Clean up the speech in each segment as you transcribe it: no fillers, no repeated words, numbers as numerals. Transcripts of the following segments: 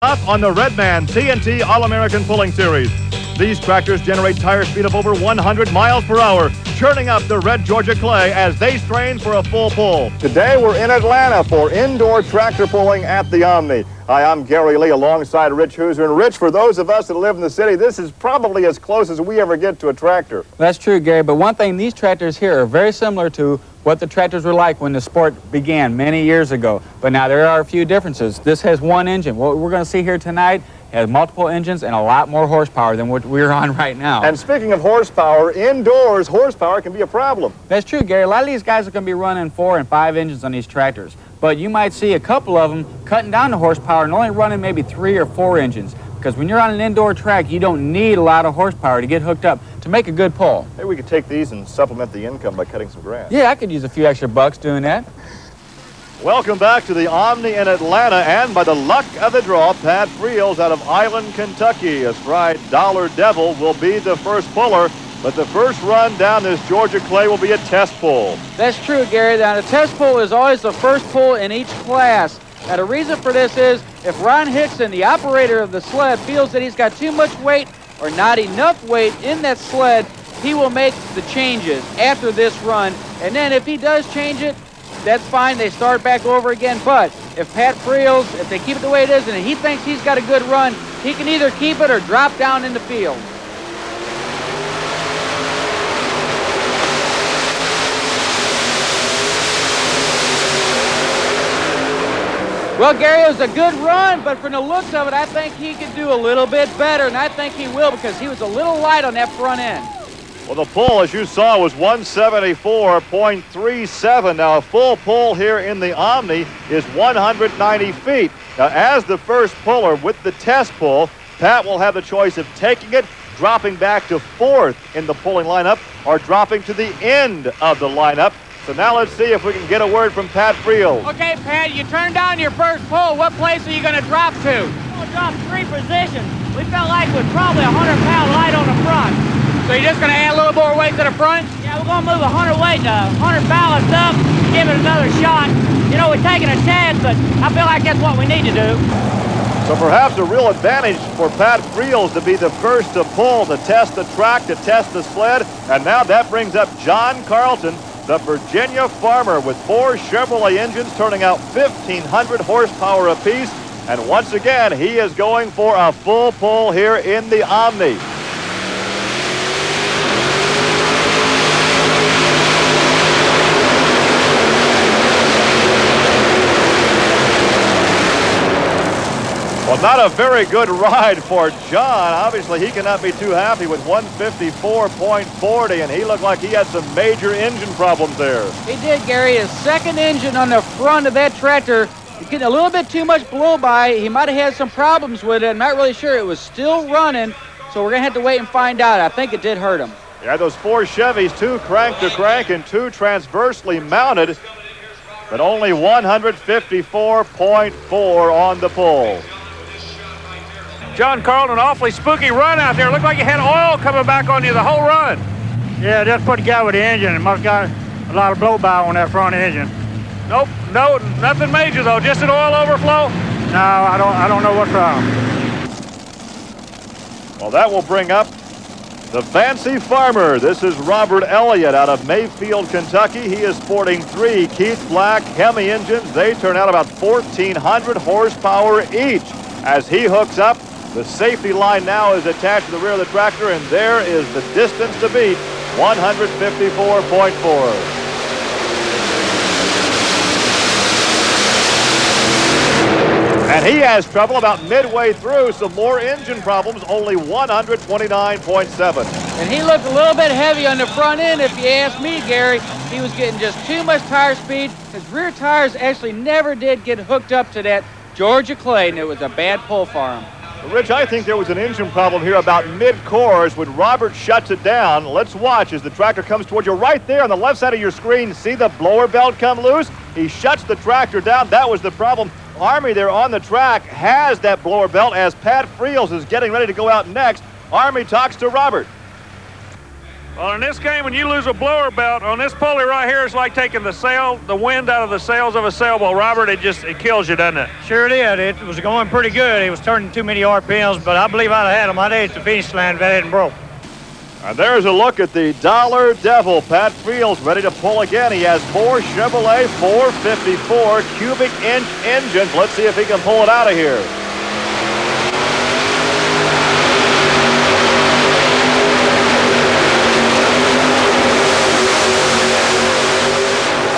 Up on the Redman TNT All-American Pulling Series. These tractors generate tire speed of over 100 miles per hour, churning up the red Georgia clay as they strain for a full pull. Today we're in Atlanta for indoor tractor pulling at the Omni. Hi, I'm Gary Lee alongside Rich Hooser. And Rich, for those of us that live in the city, this is probably as close as we ever get to a tractor. That's true, Gary, but one thing, these tractors here are very similar to what the tractors were like when the sport began many years ago. But now there are a few differences. This has one engine. What we're going to see here tonight has multiple engines and a lot more horsepower than what we're on right now. And speaking of horsepower, indoors horsepower can be a problem. That's true, Gary. A lot of these guys are going to be running 4 and 5 engines on these tractors. But you might see a couple of them cutting down the horsepower and only running maybe 3 or 4 engines. Because when you're on an indoor track, you don't need a lot of horsepower to get hooked up to make a good pull. Maybe we could take these and supplement the income by cutting some grass. Yeah, I could use a few extra bucks doing that. Welcome back to the Omni in Atlanta, and by the luck of the draw, Pat Friels out of Island, Kentucky, astride Dollar Devil, will be the first puller. But the first run down this Georgia clay will be a test pull. That's true, Gary. Now, the test pull is always the first pull in each class. Now, the reason for this is if Ron Hickson, the operator of the sled, feels that he's got too much weight or not enough weight in that sled, he will make the changes after this run. And then if he does change it, that's fine. They start back over again. But if Pat Friels, if they keep it the way it is and he thinks he's got a good run, he can either keep it or drop down in the field. Well, Gary, it was a good run, but from the looks of it, I think he could do a little bit better, and I think he will because he was a little light on that front end. Well, the pull, as you saw, was 174.37. Now, a full pull here in the Omni is 190 feet. Now, as the first puller with the test pull, Pat will have the choice of taking it, dropping back to 4th in the pulling lineup, or dropping to the end of the lineup. So now let's see if we can get a word from Pat Friels. Okay, Pat, you turned down your first pull. What place are you going to drop to? We'll drop 3 positions. We felt like we're probably 100-pound light on the front. So you're just going to add a little more weight to the front? Yeah, we're going to move 100 weight to 100 ballast up, give it another shot. You know, we're taking a chance, but I feel like that's what we need to do. So perhaps a real advantage for Pat Friels to be the first to pull, to test the track, to test the sled. And now that brings up John Carlton, the Virginia farmer, with 4 Chevrolet engines turning out 1,500 horsepower apiece. And once again, he is going for a full pull here in the Omni. Well, not a very good ride for John. Obviously, he cannot be too happy with 154.40, and he looked like he had some major engine problems there. He did, Gary. His second engine on the front of that tractor, getting a little bit too much blow by. He might have had some problems with it. I'm not really sure. It was still running, so we're going to have to wait and find out. I think it did hurt him. Yeah, those 4 Chevys, 2 crank to crank and 2 transversely mounted, but only 154.4 on the pull. John Carlton, awfully spooky run out there. Looked like you had oil coming back on you the whole run. Yeah, just put together with the engine. It must got a lot of blow by on that front engine. Nope, no, nothing major though. Just an oil overflow. No, I don't know what's wrong. Well, that will bring up the fancy farmer. This is Robert Elliott out of Mayfield, Kentucky. He is sporting 3 Keith Black Hemi engines. They turn out about 1,400 horsepower each. As he hooks up, the safety line now is attached to the rear of the tractor, and there is the distance to beat, 154.4. And he has trouble about midway through, some more engine problems, only 129.7. And he looked a little bit heavy on the front end, if you ask me, Gary. He was getting just too much tire speed. His rear tires actually never did get hooked up to that Georgia clay, and it was a bad pull for him. Rich, I think there was an engine problem here about mid-course when Robert shuts it down. Let's watch as the tractor comes towards you. Right there on the left side of your screen, see the blower belt come loose? He shuts the tractor down. That was the problem. Army there on the track has that blower belt as Pat Friels is getting ready to go out next. Army talks to Robert. Well, in this game, when you lose a blower belt on this pulley right here, it's like taking the wind out of the sails of a sailboat. Robert, it kills you, doesn't it? Sure did. It was going pretty good. He was turning too many RPMs, but I believe I'd have had him. I'd have hit the finish line if that hadn't broke. And there's a look at the Dollar Devil. Pat Friel's ready to pull again. He has 4 Chevrolet 454 cubic inch engines. Let's see if he can pull it out of here.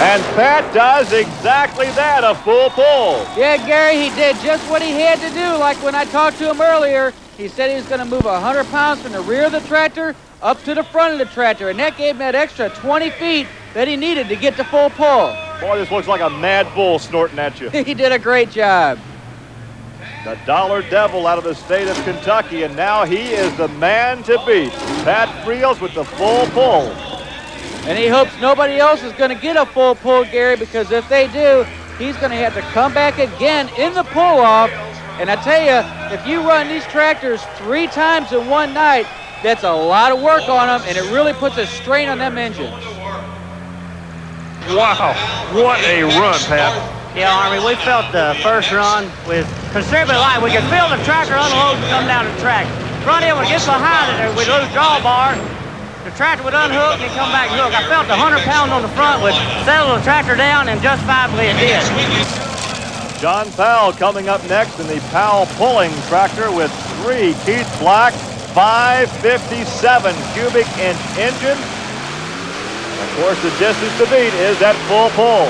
And Pat does exactly that, a full pull. Yeah, Gary, he did just what he had to do. Like when I talked to him earlier, he said he was going to move 100 pounds from the rear of the tractor up to the front of the tractor, and that gave him that extra 20 feet that he needed to get to full pull. Boy, this looks like a mad bull snorting at you. He did a great job. The Dollar Devil out of the state of Kentucky, and now he is the man to beat. Pat Friels with the full pull. And he hopes nobody else is going to get a full pull, Gary, because if they do, he's going to have to come back again in the pull-off. And I tell you, if you run these tractors 3 times in one night, that's a lot of work on them, and it really puts a strain on them engines. Wow, what a run, Pat. Yeah, Army, we felt the first run with considerably light. We could feel the tractor unload and come down the track. Front end would get behind it, we'd lose drawbar. The tractor would unhook and come back and hook. I felt the 100 pounds on the front would settle the tractor down, and justifiably it did. John Powell coming up next in the Powell pulling tractor with 3 Keith Black 557 cubic inch engine. Of course, the distance to beat is that full pull.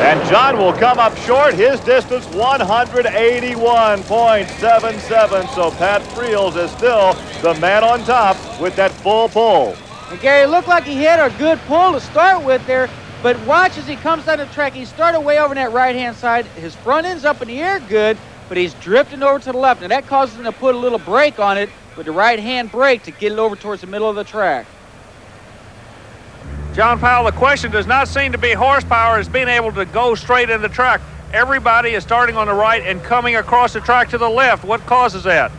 And John will come up short. His distance 181.77. So Pat Friels is still the man on top with that full pull. And Gary, looked like he had a good pull to start with there, but watch as he comes down the track. He started way over on that right-hand side. His front end's up in the air good, but he's drifting over to the left, and that causes him to put a little brake on it with the right-hand brake to get it over towards the middle of the track. John Powell, the question does not seem to be horsepower, it's being able to go straight in the track. Everybody is starting on the right and coming across the track to the left. What causes that?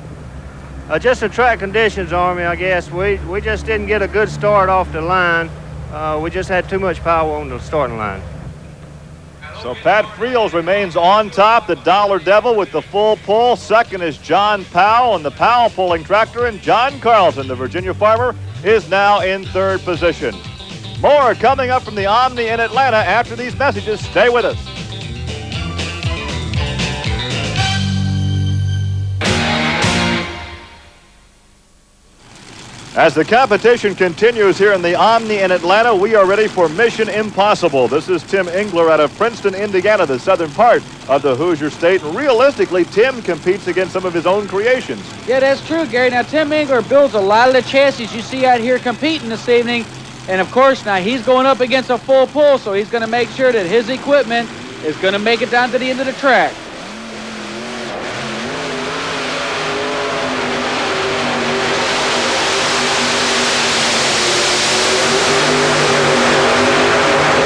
Just the track conditions, Army, I guess. We just didn't get a good start off the line. We just had too much power on the starting line. So Pat Friels remains on top, the Dollar Devil with the full pull. Second is John Powell and the Powell pulling tractor, and John Carlton, the Virginia farmer, is now in 3rd position. More coming up from the Omni in Atlanta after these messages. Stay with us. As the competition continues here in the Omni in Atlanta, we are ready for Mission Impossible. This is Tim Engler out of Princeton, Indiana, the southern part of the Hoosier State. Realistically, Tim competes against some of his own creations. Yeah, that's true, Gary. Now, Tim Engler builds a lot of the chassis you see out here competing this evening. And, of course, now he's going up against a full pull, so he's going to make sure that his equipment is going to make it down to the end of the track.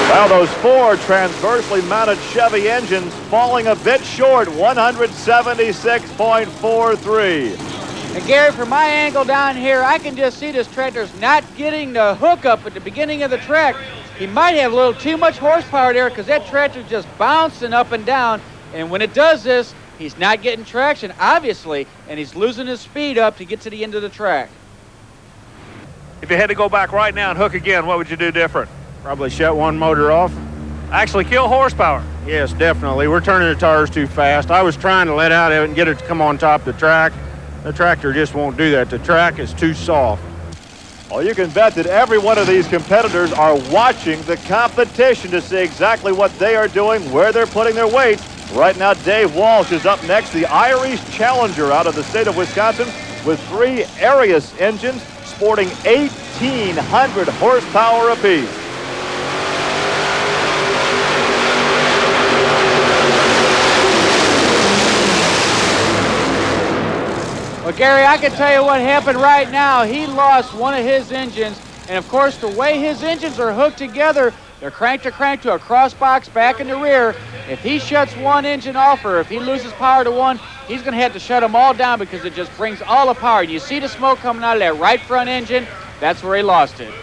Well, those 4 transversely mounted Chevy engines falling a bit short, 176.43. And Gary, from my angle down here, I can just see this tractor's not getting the hookup at the beginning of the track. He might have a little too much horsepower there because that tractor's just bouncing up and down. And when it does this, he's not getting traction, obviously, and he's losing his speed up to get to the end of the track. If you had to go back right now and hook again, what would you do different? Probably shut one motor off. Actually kill horsepower. Yes, definitely. We're turning the tires too fast. I was trying to let out of it and get it to come on top of the track. The tractor just won't do that. The track is too soft. Well, you can bet that every one of these competitors are watching the competition to see exactly what they are doing, where they're putting their weight. Right now, Dave Walsh is up next, the Irish Challenger out of the state of Wisconsin with 3 Arius engines sporting 1,800 horsepower apiece. Well, Gary, I can tell you what happened right now. He lost one of his engines, and of course, the way his engines are hooked together, They're crank to a cross box back in the rear. If he shuts one engine off or if he loses power to one, he's going to have to shut them all down because it just brings all the power. And you see the smoke coming out of that right front engine. That's where he lost it.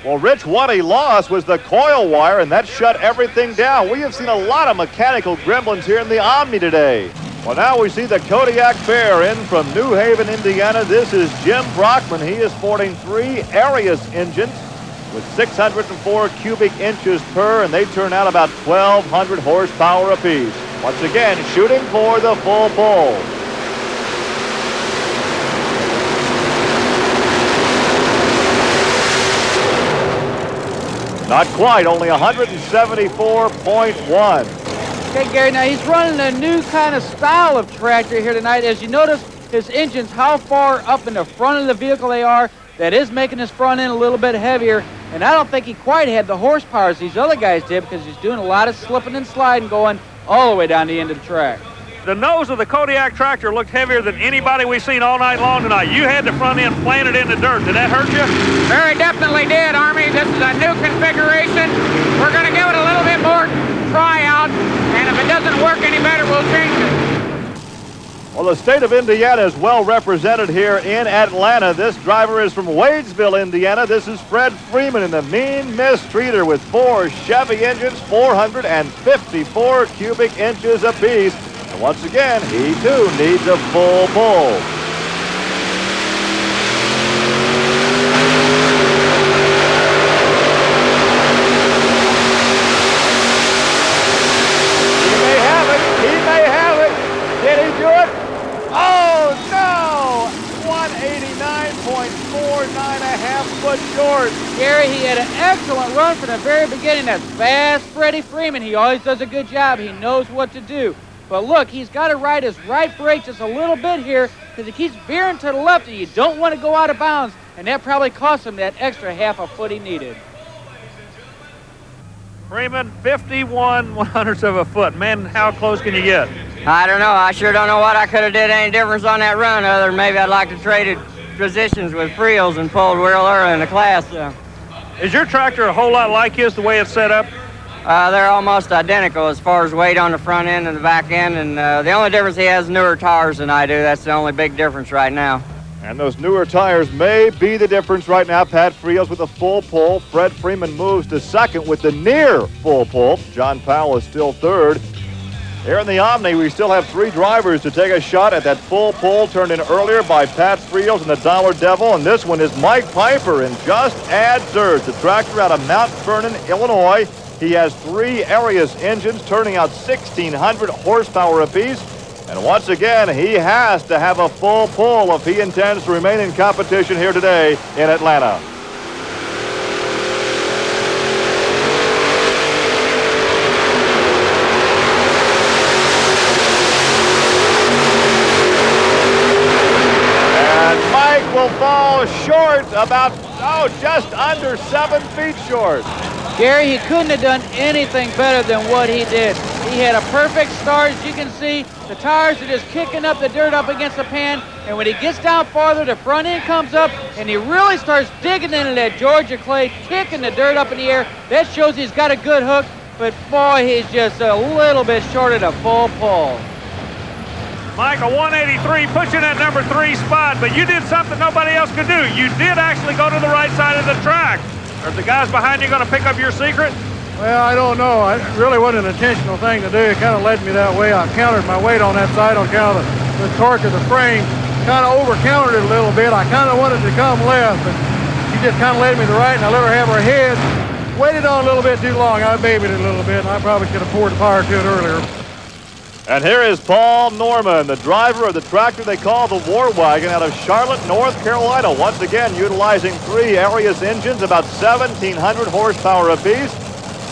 Well, Rich, what he lost was the coil wire, and that shut everything down. We have seen a lot of mechanical gremlins here in the Omni today. Well, now we see the Kodiak Bear in from New Haven, Indiana. This is Jim Brockman. He is sporting 3 Arius engines with 604 cubic inches per, and they turn out about 1,200 horsepower apiece. Once again, shooting for the full pull. Not quite, only 174.1. Okay, Gary, now he's running a new kind of style of tractor here tonight. As you notice, his engines, how far up in the front of the vehicle they are, that is making his front end a little bit heavier. And I don't think he quite had the horsepower as these other guys did because he's doing a lot of slipping and sliding going all the way down the end of the track. The nose of the Kodiak tractor looked heavier than anybody we've seen all night long tonight. You had the front end planted in the dirt. Did that hurt you? Very definitely did, Army. This is a new configuration. We're going to give it a little bit more tryout, and if it doesn't work any better, we'll change it. Well, the state of Indiana is well represented here in Atlanta. This driver is from Wadesville, Indiana. This is Fred Freeman in the Mean Mistreater with 4 Chevy engines, 454 cubic inches apiece. And once again, he too needs a full pull. He may have it. He may have it. Did he do it? Oh, no! 189.49, a half foot short. Gary, he had an excellent run from the very beginning. That's fast Freddie Freeman. He always does a good job. He knows what to do. But look, he's got to ride his right brake just a little bit here because he keeps veering to the left, and you don't want to go out of bounds, and that probably cost him that extra half a foot he needed. Freeman, 51/100ths of a foot. Man, how close can you get? I don't know. I sure don't know what I could have did any difference on that run other than maybe I'd like to trade positions with Rios and pulled real early in the class. Is your tractor a whole lot like his, the way it's set up? They're almost identical as far as weight on the front end and the back end, and the only difference, he has newer tires than I do. That's the only big difference right now. And those newer tires may be the difference right now. Pat Frios with a full pull. Fred Freeman moves to second with the near full pull. John Powell is still third. Here in the Omni, we still have 3 drivers to take a shot at that full pull turned in earlier by Pat Frios and the Dollar Devil. And this one is Mike Piper in Just Add Dirt, the tractor out of Mount Vernon, Illinois. He has 3 Arius engines turning out 1,600 horsepower apiece. And once again, he has to have a full pull if he intends to remain in competition here today in Atlanta. And Mike will fall short about, just under 7 feet short. Gary, he couldn't have done anything better than what he did. He had a perfect start. As you can see, the tires are just kicking up the dirt up against the pan, and when he gets down farther, the front end comes up, and he really starts digging into that Georgia clay, kicking the dirt up in the air. That shows he's got a good hook, but boy, he's just a little bit short of the full pull. Mike, a 183 puts you in that number 3 spot, but you did something nobody else could do. You did actually go to the right side of the track. Are the guys behind you going to pick up your secret? Well, I don't know. It really wasn't an intentional thing to do. It kind of led me that way. I countered my weight on that side on account of the torque of the frame. Kind of over-countered it a little bit. I kind of wanted to come left, but she just kind of led me to the right, and I let her have her head. Waited on a little bit too long. I babied it a little bit, and I probably could have poured the power to it earlier. And here is Paul Norman, the driver of the tractor they call the War Wagon out of Charlotte, North Carolina. Once again, utilizing 3 Arius engines, about 1,700 horsepower apiece.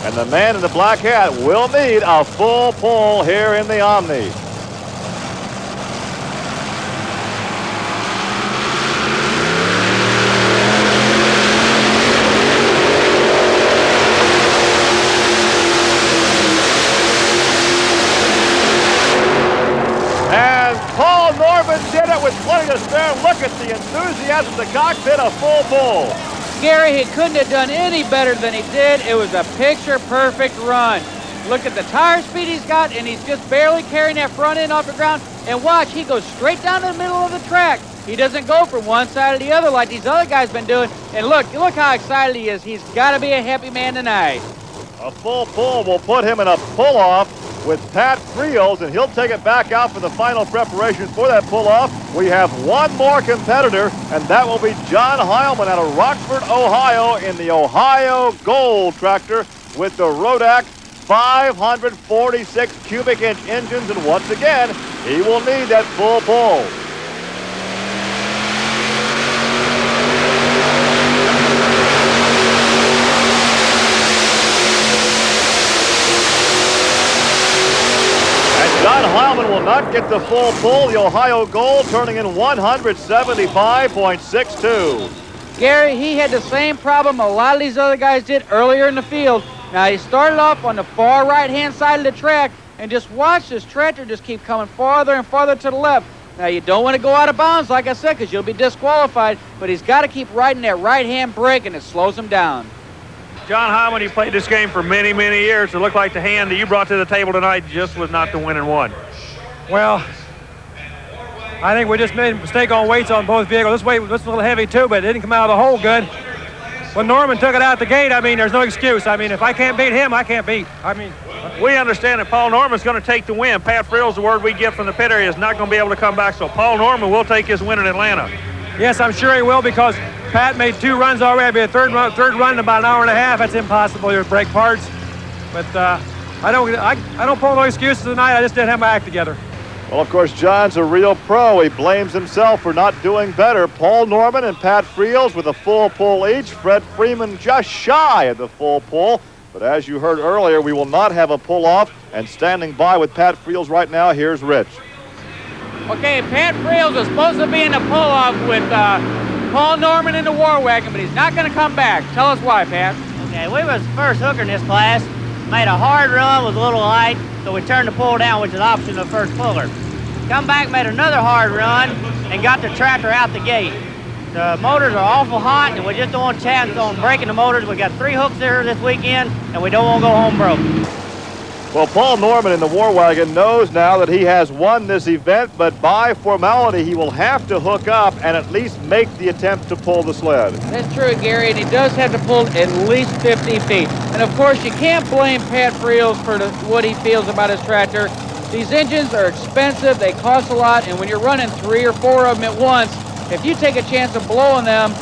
And the man in the black hat will need a full pull here in the Omni. And Paul Norman did it with plenty to spare. Look at the enthusiasm of the cockpit, a full pull. Gary, he couldn't have done any better than he did. It was a picture-perfect run. Look at the tire speed he's got, and he's just barely carrying that front end off the ground. And watch, he goes straight down the middle of the track. He doesn't go from one side to the other like these other guys been doing. And look how excited he is. He's got to be a happy man tonight. A full pull will put him in a pull-off with Pat Rios, and he'll take it back out for the final preparations for that pull-off. We have one more competitor, and that will be John Heilemann out of Rockford, Ohio, in the Ohio Gold tractor with the Rodak 546 cubic inch engines, and once again, he will need that full pull. John Heilemann will not get the full pull. The Ohio Gold turning in 175.62. Gary, he had the same problem a lot of these other guys did earlier in the field. Now, he started off on the far right-hand side of the track, and just watch this tractor just keep coming farther and farther to the left. Now, you don't want to go out of bounds, like I said, because you'll be disqualified, but he's got to keep riding that right-hand brake, and it slows him down. John Heilemann, you played this game for many, many years. It looked like the hand that you brought to the table tonight just was not the winning one. Well, I think we just made a mistake on weights on both vehicles. This weight was a little heavy too, but it didn't come out of the hole good. When Norman took it out the gate, I mean, there's no excuse. I mean, if I can't beat him, I can't beat. I mean, we understand that Paul Norman's going to take the win. Pat Frill's, the word we get from the pit area, is not going to be able to come back. So Paul Norman will take his win in Atlanta. Yes, I'm sure he will, because Pat made 2 runs already. It'll be a third run in about an hour and a half. That's impossible with brake parts. But I don't pull no excuses tonight. I just didn't have my act together. Well, of course, John's a real pro. He blames himself for not doing better. Paul Norman and Pat Friels with a full pull each. Fred Freeman just shy of the full pull. But as you heard earlier, we will not have a pull-off. And standing by with Pat Friels right now, here's Rich. Okay, Pat Friels is supposed to be in the pull-off with Paul Norman in the War Wagon, but he's not going to come back. Tell us why, Pat. Okay, we was first hooker in this class. Made a hard run, was a little light, so we turned the pull down, which is option of first puller. Come back, made another hard run, and got the tractor out the gate. The motors are awful hot, and we just don't want a chance on breaking the motors. We got 3 hooks there this weekend, and we don't want to go home broke. Well, Paul Norman in the War Wagon knows now that he has won this event, but by formality, he will have to hook up and at least make the attempt to pull the sled. That's true, Gary, and he does have to pull at least 50 feet. And of course, you can't blame Pat Friels for what he feels about his tractor. These engines are expensive, they cost a lot, and when you're running 3 or 4 of them at once, if you take a chance of blowing them,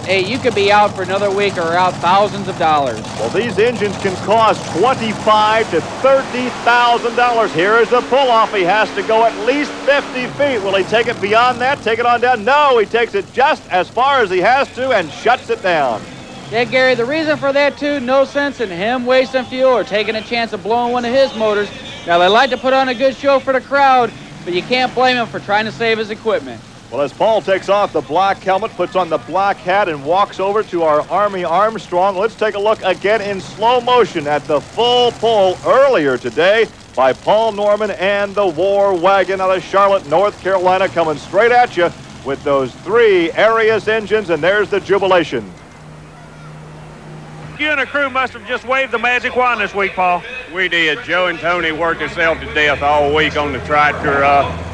hey, you could be out for another week or out thousands of dollars. Well, these engines can cost $25,000 to $30,000. Here is the pull-off. He has to go at least 50 feet. Will he take it beyond that, take it on down? No, he takes it just as far as he has to and shuts it down. Yeah, Gary, the reason for that, too, no sense in him wasting fuel or taking a chance of blowing one of his motors. Now, they like to put on a good show for the crowd, but you can't blame him for trying to save his equipment. Well, as Paul takes off the black helmet, puts on the black hat, and walks over to our Army Armstrong, let's take a look again in slow motion at the full pull earlier today by Paul Norman and the War Wagon out of Charlotte, North Carolina, coming straight at you with those 3 Arias engines, and there's the jubilation. You and the crew must have just waved the magic wand this week, Paul. We did. Joe and Tony worked themselves to death all week on the tractor.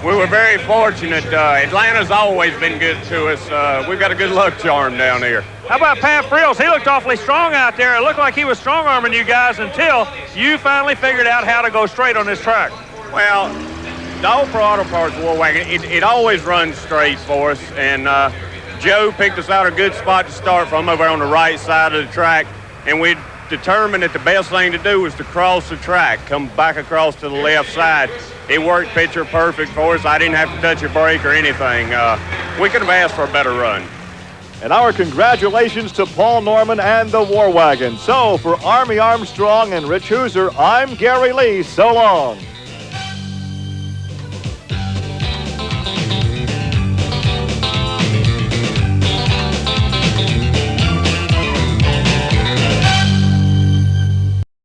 We were very fortunate. Atlanta's always been good to us. We've got a good luck charm down here. How about Pat Friels? He looked awfully strong out there. It looked like he was strong-arming you guys until you finally figured out how to go straight on this track. Well, the All Pro Auto Parts War Wagon, it always runs straight for us. And Joe picked us out a good spot to start from over on the right side of the track. And we determined that the best thing to do was to cross the track, come back across to the left side. It worked picture perfect for us. I didn't have to touch a brake or anything. We could have asked for a better run. And our congratulations to Paul Norman and the War Wagon. So for Army Armstrong and Rich Hooser, I'm Gary Lee. So long.